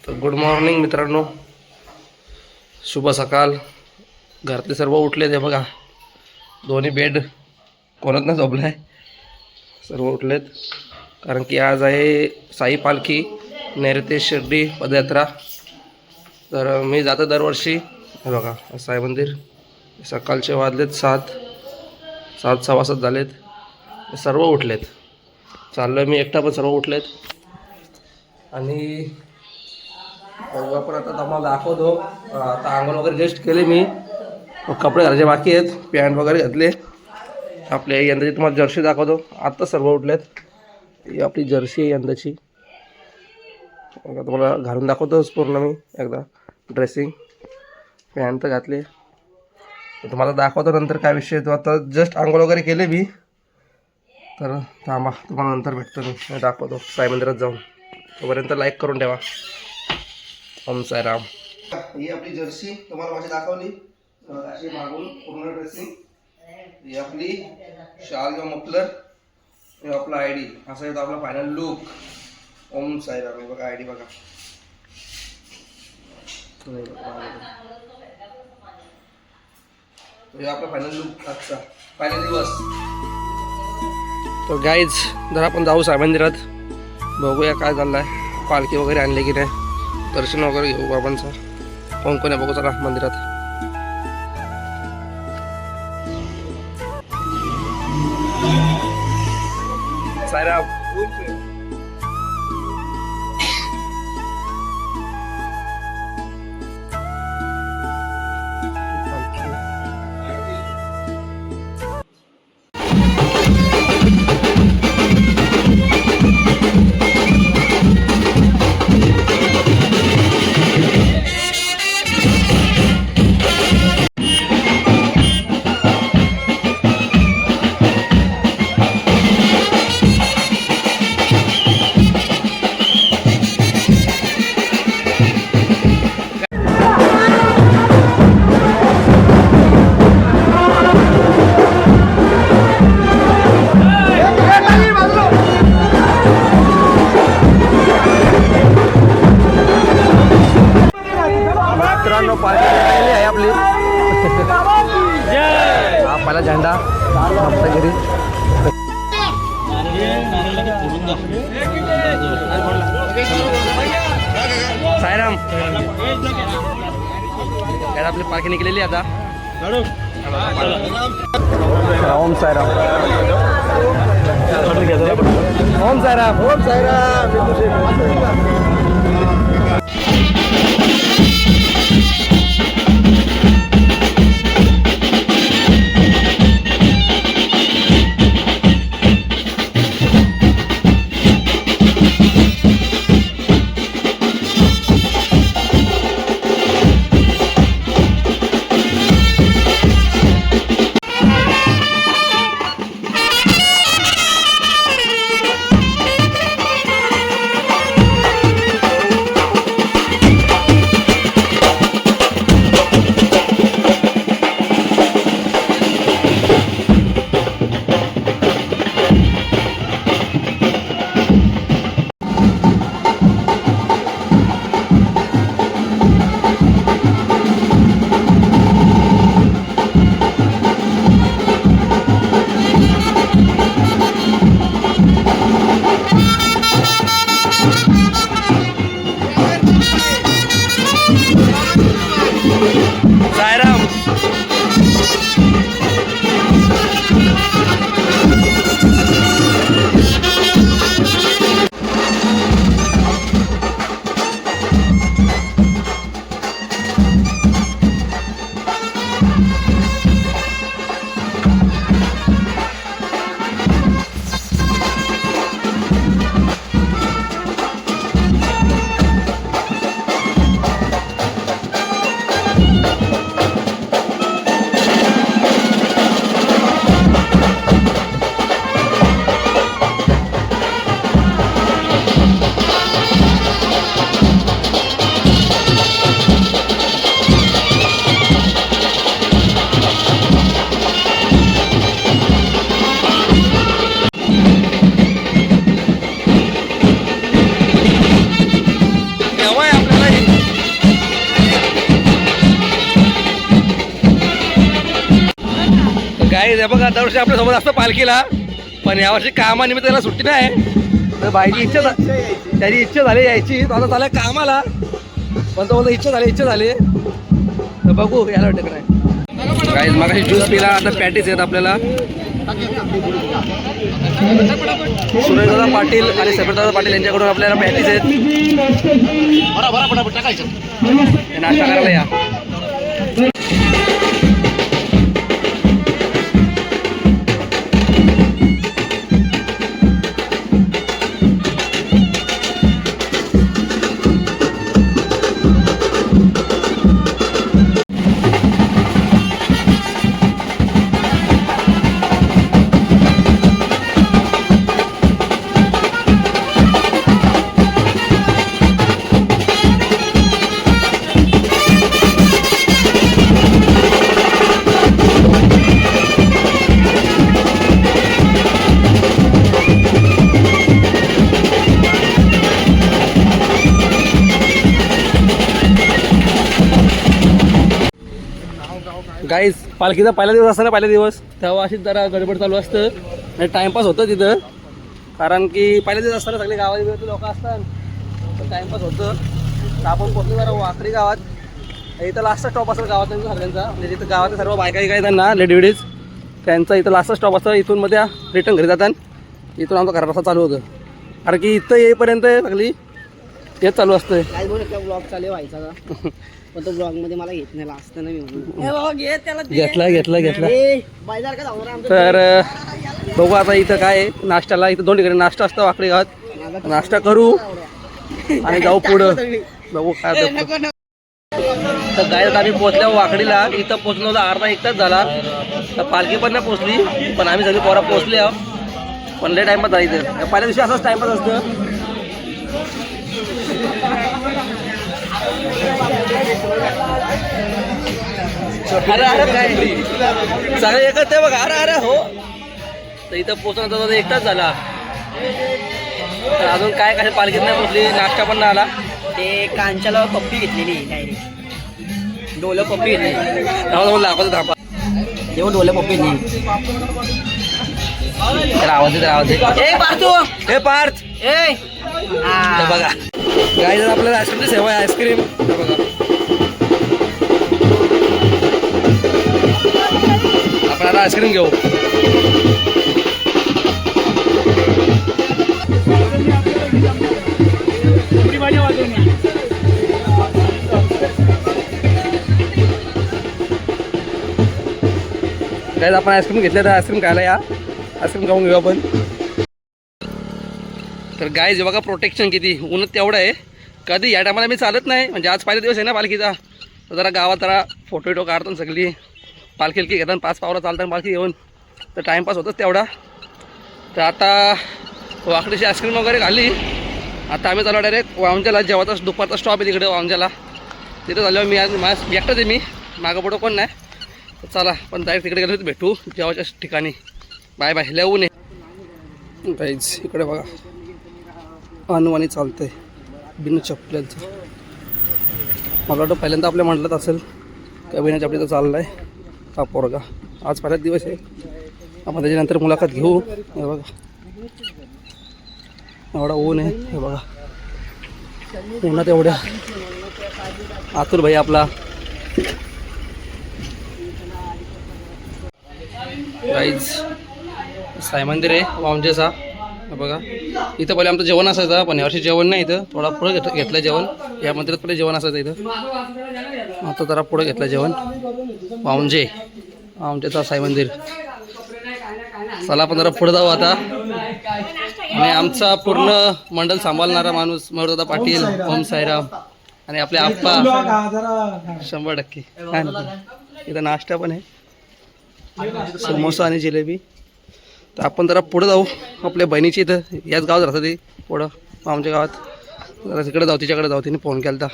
तर good morning मित्रांनो, शुभ सकाळ. घरातले सर्व उठलेत. हे बघा, दोन्ही बेड कोणत ना झोपला आहे, सर्व उठलेत. कारण की आज आहे साई पालखी नैऋत्य शिर्डी पदयात्रा. तर मी जातो दरवर्षी. हे बघा, साई मंदिर. सकाळचे वाजलेत 7:15 झालेत. सर्व उठलेत. चाललो मी एकटा, पण सर्व उठलेत. आणि आपण आता तुम्हाला दाखवतो. आता आंघोळ वगैरे जस्ट केले मी. कपडे घालायचे बाकी आहेत, पॅन्ट वगैरे घातले. आपल्या यंदाची तुम्हाला जर्सी दाखवतो. आत्ता सर्व उठलेत. ही आपली जर्सी आहे यंदाची. तुम्हाला घालून दाखवतोच पूर्ण मी एकदा. ड्रेसिंग पॅन्ट तर घातले. तुम्हाला दाखवतो नंतर काय विषय. तो आता जस्ट आंघोळ वगैरे केले मी. तर थांबा, तुम्हाला नंतर भेटतो मी दाखवतो साई मंदिरात जाऊन. तोपर्यंत लाईक करून ठेवा. ओम साईराम. ही आपली जर्सी तुम्हाला माझी दाखवली. अशी मागून पूर्ण ड्रेसिंग. ही आपली शाल किंवा मफलर. हे आपला आयडी. असा येतो आपला फायनल लुक. ओम साईराम. हे बघा आयडी बघा. हे आपला फायनल लुक आजचा फायनल दिवस. तर गाईज, जर आपण जाऊ साई मंदिरात, बघूया काय चाललंय. पालखी वगैरे आणली की नाही, दर्शन वगैरे घेऊ बाबांचं. कोण कोण आहे बघू चला मंदिरात. साईराम. पालखी आहे आपली. हा पहिला झेंडा घरी. साईराम. काय आपली पालखी निघलेली आता. ओम साईराम. ओम साईराम. ओम साईराम. हे बघा दरवर्षी आपल्यासोबत असतं पालखीला, पण यावर्षी कामानिमित्त त्याला सुट्टी नाही. तर बाईची त्याची इच्छा झाली यायची, तो आता झाला कामाला, पण तो बोलतो इच्छा झाली. तर बघू याला वाटत नाही. काही मगाशी ज्यूस पिला, आता पॅटीस आहेत आपल्याला. सुरेशदादा पाटील आणि सफरदादा पाटील यांच्याकडून आपल्याला पॅटीस आहेत. नाश्ता करायला या. गाईज पालखीचा पहिला दिवस असताना पहिला दिवस तेव्हा अशीच जरा गडबड चालू असतं आणि टाईमपास होतं तिथं. कारण की पहिल्या दिवस असताना सगळे गावात लोक असतात, तर टाईमपास होतं. तर आपण पोहोचलो जरा वाकडी गावात. इथं लास्टचा स्टॉप असेल गावात सगळ्यांचा, म्हणजे तिथं गावातले सर्व बायका काय त्यांना लेडीज त्यांचा इथं लास्टचा स्टॉप असतं. इथून मध्ये रिटर्न घरी जातात. इथून आमचा घरात रस्ता चालू होतं, कारण की इथं येईपर्यंत सगळी तेच चालू असतं. ब्लॉग चालू व्हायचा का, पण तो ब्लॉग मध्ये मला घेत नाही असतं ना मी घेतला. तर बघू आता इथं काय आहे नाश्त्याला. इथं 2 ठिकाणी नाश्ता असतं वाकडी गावात. नाश्ता करू आणि जाऊ पुढं, बघू काय. तर काय आम्ही पोहोचल्या वाकडीला. इथं पोहोचलो होतं अर्धा 1 तास झाला. तर पालखी पण नाही पोहोचली, पण आम्ही सगळी पोरा पोहोचले आहोत. पण लय टाइमपास झाला इथं. पहिल्या दिवशी असंच टाइमपास असतं. अरे काय सगळे एकच आहे बघा. अरे हो. तर इथं पोहोचण्याचा 1 तास झाला. तर अजून काय काय पालखीत नाही पोहोचली, नाश्ता पण नाही आला. ते कांच्याला पप्पी घेतलेली डायरेक्ट, डोलं पप्पी घेतली. दाखवतो थांबा, तेव्हा डोलं पप्पी नाही. आवाज हे पार्थ बघा. काय आपल्याला आईस्क्रीमची सेवा आहे. आईस्क्रीम बघा, आपण आता आईस्क्रीम घेऊ. काय आपण आईस्क्रीम घेतलं, तर आईस्क्रीम खायला या. आईस्क्रीम खाऊन घेऊ आपण. तर गाय जे बघा प्रोटेक्शन किती, ऊन तेवढं आहे. कधी या टायमाला मी चालत नाही, म्हणजे आज पहिला दिवस आहे ना पालखीचा. तर जरा गावात जरा फोटो काढतो सगळी. पालखी घेतात 5 पावलं चालतात पालखी घेऊन. तर टाईमपास होतच तेवढा. तर आता वाकडीची आईस्क्रीम वगैरे खाल्ली. आता आम्ही चालू डायरेक्ट वामजाला. जेव्हा दुपारचा स्टॉप आहे तिकडे वामजाला. तिथं झाल्यावर मी आज एकटाच आहे, मी मागं पुढं कोण नाही. तर चला पण डायरेक्ट तिकडे गेलो भेटू जेवाच्या ठिकाणी. Bye bye. लय ऊन आहे गाईज. इकडे बघा अनुवानी चालतंय बिन चपल्याचं. मला वाटतं पहिल्यांदा आपल्या म्हटलं असेल का बिना चपलीचं चाललं आहे हा पोरगा. आज पहिलाच दिवस आहे. आपण त्याच्यानंतर मुलाखत घेऊ. हे बघा एवढा ऊन आहे. हे बघा उन्हात एवढ्या. अतुल भाई आपला गाईज साई मंदिर आहे वामजेचा. बघा इथं पहिले आमचं जेवण असायचं, पण यावर्षी जेवण नाही. इथं थोडा पुढं घेतलं जेवण. या मंदिरात पहिले जेवण असायचं इथं, आता जरा पुढं घेतलं जेवण. वामजेचा साई मंदिर. चला आपण जरा पुढे जाऊ आता. आणि आमचा पूर्ण मंडळ सांभाळणारा माणूस मयूरदादा पाटील, ओम साईराम आणि आपले आप्पा 100%. इथं नाश्ता पण आहे, समोसा आणि जिलेबी. तर आपण जरा पुढं जाऊ. आपल्या बहिणीची इथं याच गावात राहतात ती पुढं आमच्या गावात. जरा तिकडे जाऊ, तिच्याकडे जाऊ. तिने फोन केला होता.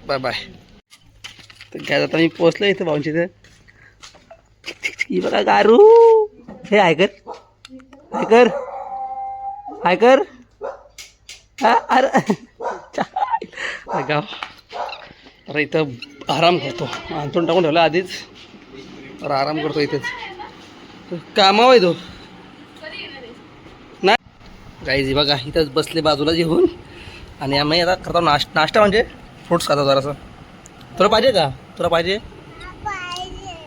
Bye bye. तर काय जाता मी पोचलो इथं भाऊंची. इथं ही बघा गारू. हे ऐकर ऐकर ऐकर अरे गाव. अरे इथं आराम करतो. अंथरून टाकून ठेवला आधीच. तर आराम करतो इथेच. कामाव आहे तो नाही गाईज बघा इथंच बसले बाजूला जेवून आणि आम्ही आता करतो नाश्ता म्हणजे फ्रुट्स खातो जरासं. तुला पाहिजे का? तुला पाहिजे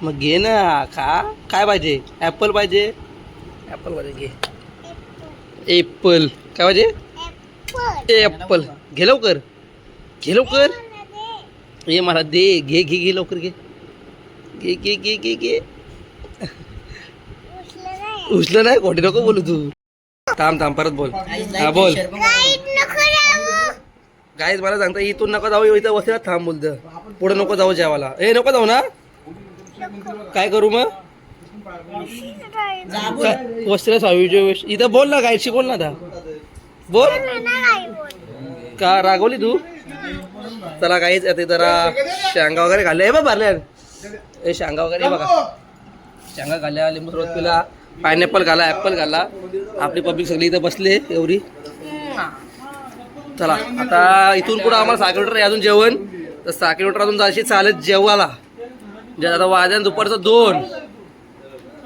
मग घे ना खा. काय पाहिजे? ॲपल पाहिजे? ॲपल पाहिजे घे. एप्पल काय पाहिजे? ॲपल घे लवकर. घे लवकर. ये मला दे. घे घे घे लवकर घे. घे घे घे घे घे. उचलं नाही खोटे नको बोलू तू. थांब थांब परत बोल. हा बोल. गाईज मला सांगता इथून नको जाऊ इथं वस्तीला थांब बोलतं. पुढे नको जाऊ जेवायला. ए नको जाऊ ना. काय करू मग? वस्तीला सावीच्या वेळेस इथं बोल ना गाईडशी बोल ना आता. बोल का रागवली तू? चला काहीच आता जरा शेंगा वगैरे घालल्या. हे बघ भरल्या हे शेंगा वगैरे हे बघा. शेंगा घाल्या, लिंबू सरबत पिला, पायनॅपल घाला, ॲपल घाला. आपली पब्लिक सगळी इथं बसले एवढी. चला आता इथून पुढं आम्हाला 6 किलोमीटर आहे अजून जेवण. तर 6 किलोमीटर अजून जायची चालत जेवायला. जे आता वाजन दुपारचं 2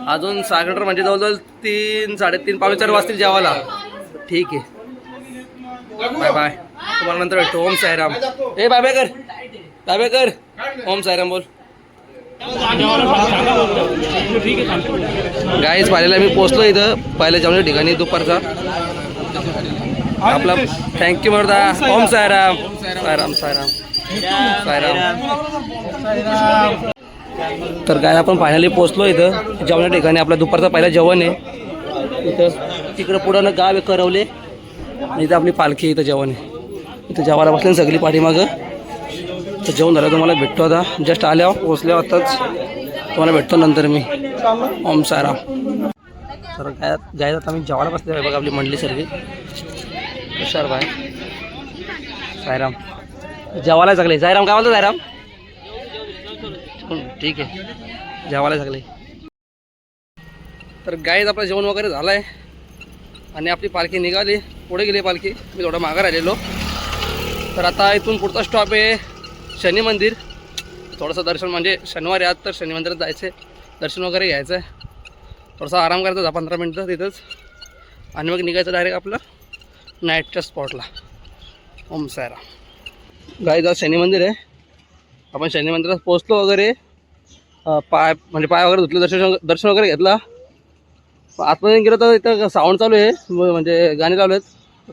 अजून 6 किलोमीटर म्हणजे जवळजवळ 3, 3:30, पावणे 4 वाजतील जेवायला. ठीक आहे बाय बाय. तुम्हाला नंतर भेटतो. ओम साईराम. ए बाय बाय कर. बाय बाय कर. ओम साईराम बोल. गाईज पाहिलेला मी पोचलो इथं पहिल्या जेवणाच्या ठिकाणी दुपारचा. आपला थँक्यू म्हणता. ओम साईराम. साईराम साईराम साईराम. तर काय आपण फायनली पोचलो इथं जेवणाच्या ठिकाणी. आपला दुपारचा पहिला जेवण आहे इथं. तिकडं पुढं गाव आहे करवले. इथं आपली पालखी इथं जेवण आहे. इथं जेवायला बसले सगळी पाठीमागं. तर जेवण झालं तुम्हाला भेटतो आता. जस्ट आल्यावर पोचल्यावर आताच तुम्हाला भेटतो नंतर मी. ओम साईराम. तर गाय आता आम्ही जेवायला बसले आहे बघा आपली मंडळी सर्वी. हुशार बाय. साईराम जेवायला सगळे. साईराम काय बोलतो? साईराम ठीक आहे जेवायला सगळे. तर गाईज आपलं जेवण वगैरे झालं आहे आणि आपली पालखी निघाली. पुढे गेली पालखी. मी थोडं मागं राहिलेलो. तर आता इथून पुढचा स्टॉप आहे शनी मंदिर. थोडंसं दर्शन म्हणजे शनिवारी आज तर शनी मंदिरात जायचं आहे. दर्शन वगैरे घ्यायचं आहे. थोडंसं आराम करायचा 15 मिनटं तिथंच आणि मग निघायचं डायरेक्ट आपलं नाईटच्या स्पॉटला. ओम साईराम. गाईज आज शनी मंदिर आहे. आपण शनी मंदिरात पोचलो वगैरे. पाय वगैरे धुतले. दर्शन वगैरे घेतला. आतमध्ये गेलो तर इथं साऊंड चालू आहे म्हणजे गाणी चालू आहेत.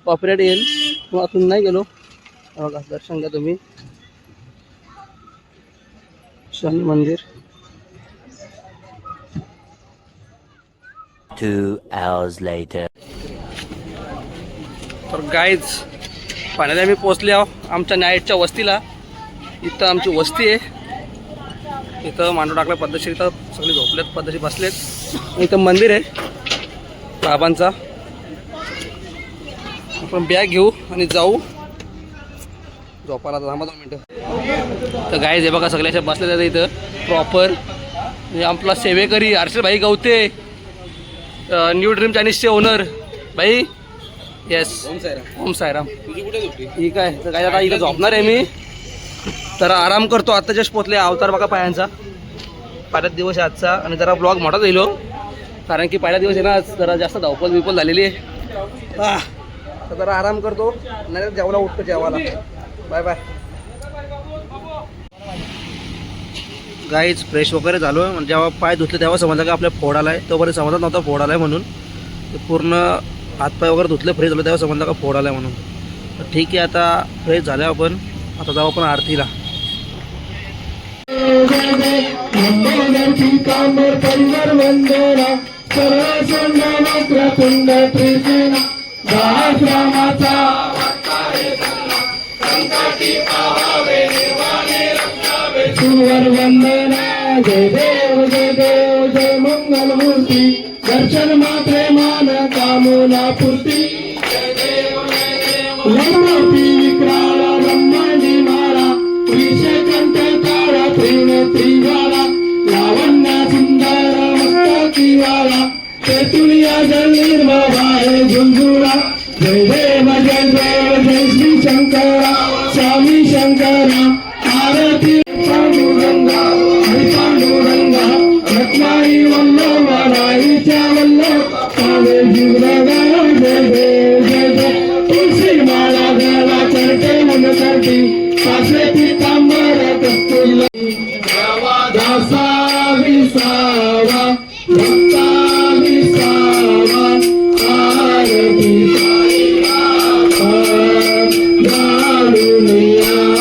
कॉपीराईट येईल. मग आतून नाही गेलो. बघा दर्शन घ्या तुम्ही. शनी मंदिर. 2 hours later. तर गाईज फायनली आम्ही पोचले आहो आमच्या नाईटच्या वस्तीला. इथं आमची वस्ती आहे. इथं मांडव टाकला पद्धतशीर. इथं सगळे झोपलेत पद्धतशीर बसलेत. इथं मंदिर आहे बाबांचा. आपण बॅग घेऊ आणि जाऊ झोपायला. थांबा 2 मिनटं. तर गाईज हे बघा सगळे अशा बसले जातात इथं प्रॉपर. आपला सेवेकरी हर्षल भाई गवते. न्यू ड्रीम चायनीजचे ओनर भाई. येस ओम साईराम. ठीक आहे. तर काय आता इथं झोपणार आहे मी. तर आराम करतो. आत्ता जस्ट पोचले. अवतार बघा पायांचा. पहिलाच दिवस आहे आजचा आणि जरा ब्लॉग मोठा जाईल कारण की पहिला दिवस आहे ना आज जरा जास्त धावपळ बिपल झालेली आहे. तर जरा आराम करतो नाही जेवायला उठतो जेवायला. Bye bye. गाईच फ्रेश वगैरे झालो. म्हणजे जेव्हा पाय धुतले तेव्हा समजलं का आपल्या फोड आला आहे. तोपर्यंत समजत नव्हता फोड आला आहे म्हणून. ते पूर्ण हातपाय वगैरे धुतले फ्रेश झालं तेव्हा समजलं का फोड आला आहे म्हणून. तर ठीक आहे आता फ्रेश झाल्या आपण. आता जाऊ आपण आरतीला. वंदना जय देव जय मंगल मूर्ती. दर्शन मात्रे मान कामना पूर्ती. विक्राळ ब्रह्मांडी माळा. विषकंठ काळा त्रिवाला. लावण्य सुंदर मस्तकी वाला. तेतुलिया जल निर्मळ झुंझुळा. जय देव जय श्री शंकरा स्वामी शंकरा. आरती पांडुरंगा हरी पांडुरंगा. रत्नाई वल्लभाई सासरे पितांबर कस्तुरी दासा विसावा भक्ता विसावा आरती साई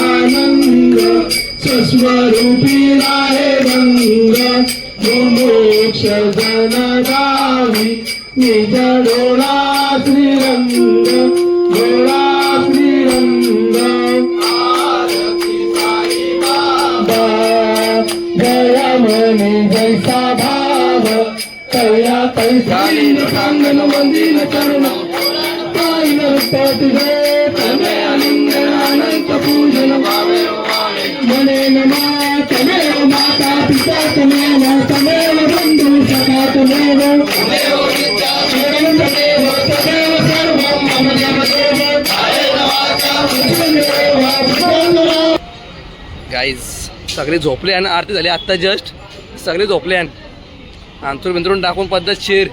आनंद स्वस्वरूपी राहे रंग मोक्ष जन गावी निज डोळा श्रीरंग डोळा श्रीरंग आरती साई बाबा जया मनी जैसा भाव तया तैसा सांगन वंदिन चरण पाइन पट गए तमे आनंद अनंत पूजन भावे मने नमा तमेव माता पिता तमेव तमेव बंधु सखा तमेव तमेव विद्या तमेव तमेव सर्वं मम देवदेव कायेन वाचा तमेव गाईज सगळे झोपले आणि आरती झाली आत्ता जस्ट सगळे झोपले आणि अंथरूण बिंथरून टाकून पद्धतशीर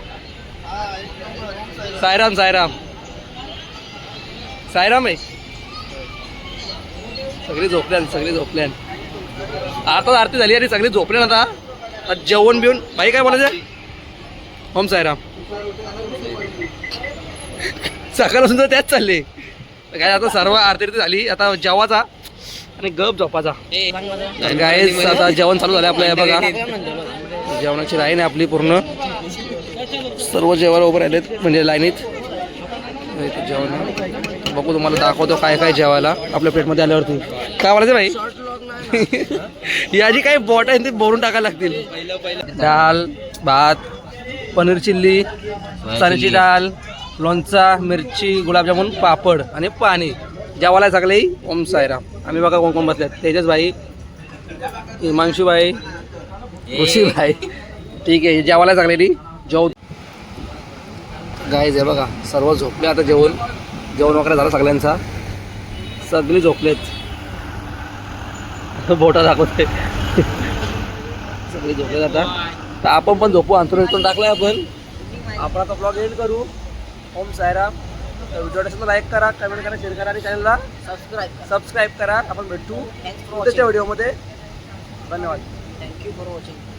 सायराम सायराम सायराम आहे सगळे झोपल्यान सगळे झोपल्यान आता आरती झाली आणि सगळे झोपले ना आता जेवण बिवून बाई काय बोलायचं ओम सायराम सकाळपासून तर त्याच चालले काय आता सर्व आरती झाली आता जेवाचा आणि गप झोपाचा गाईज आता जेवण चालू झालं आपलं हे बघा जेवणाची लाईन आहे आपली पूर्ण सर्व जेवण उभं राहिलेत म्हणजे लाईनीत इथे जेवण बघू तुम्हाला दाखवतो काय काय जेवायला आपल्या प्लेटमध्ये आल्यावरती काय बोलायचं भाई या जी काही बॉट आहे ते भरून टाकायला लागतील डाळ भात पनीर चिल्ली चण्याची डाळ लोणचा मिरची गुलाबजामुन पापड आणि पाणी जेवायला सगळे ओम साईराम आम्ही बघा कोण कोण बसल्यात तेजस भाई हिमांशूभाई ऋषीभाई ठीक आहे जेवायला सगळ्यांनी जेव गाईज आहे बघा सर्व झोपले आता जेवण वगैरे झालं सगळ्यांचा सगळे झोपलेत बोटा दाखवते सगळे झोपलेत आता तर आपण पण झोपू अंतरून टाकलाय आपण आता ब्लॉग एंड करू ओम साईराम व्हिडिओ लाईक करा कमेंट करा शेअर करा आणि चॅनलला सबस्क्राईब करा आपण भेटू पुढच्या व्हिडिओमध्ये धन्यवाद थँक्यू फॉर वॉचिंग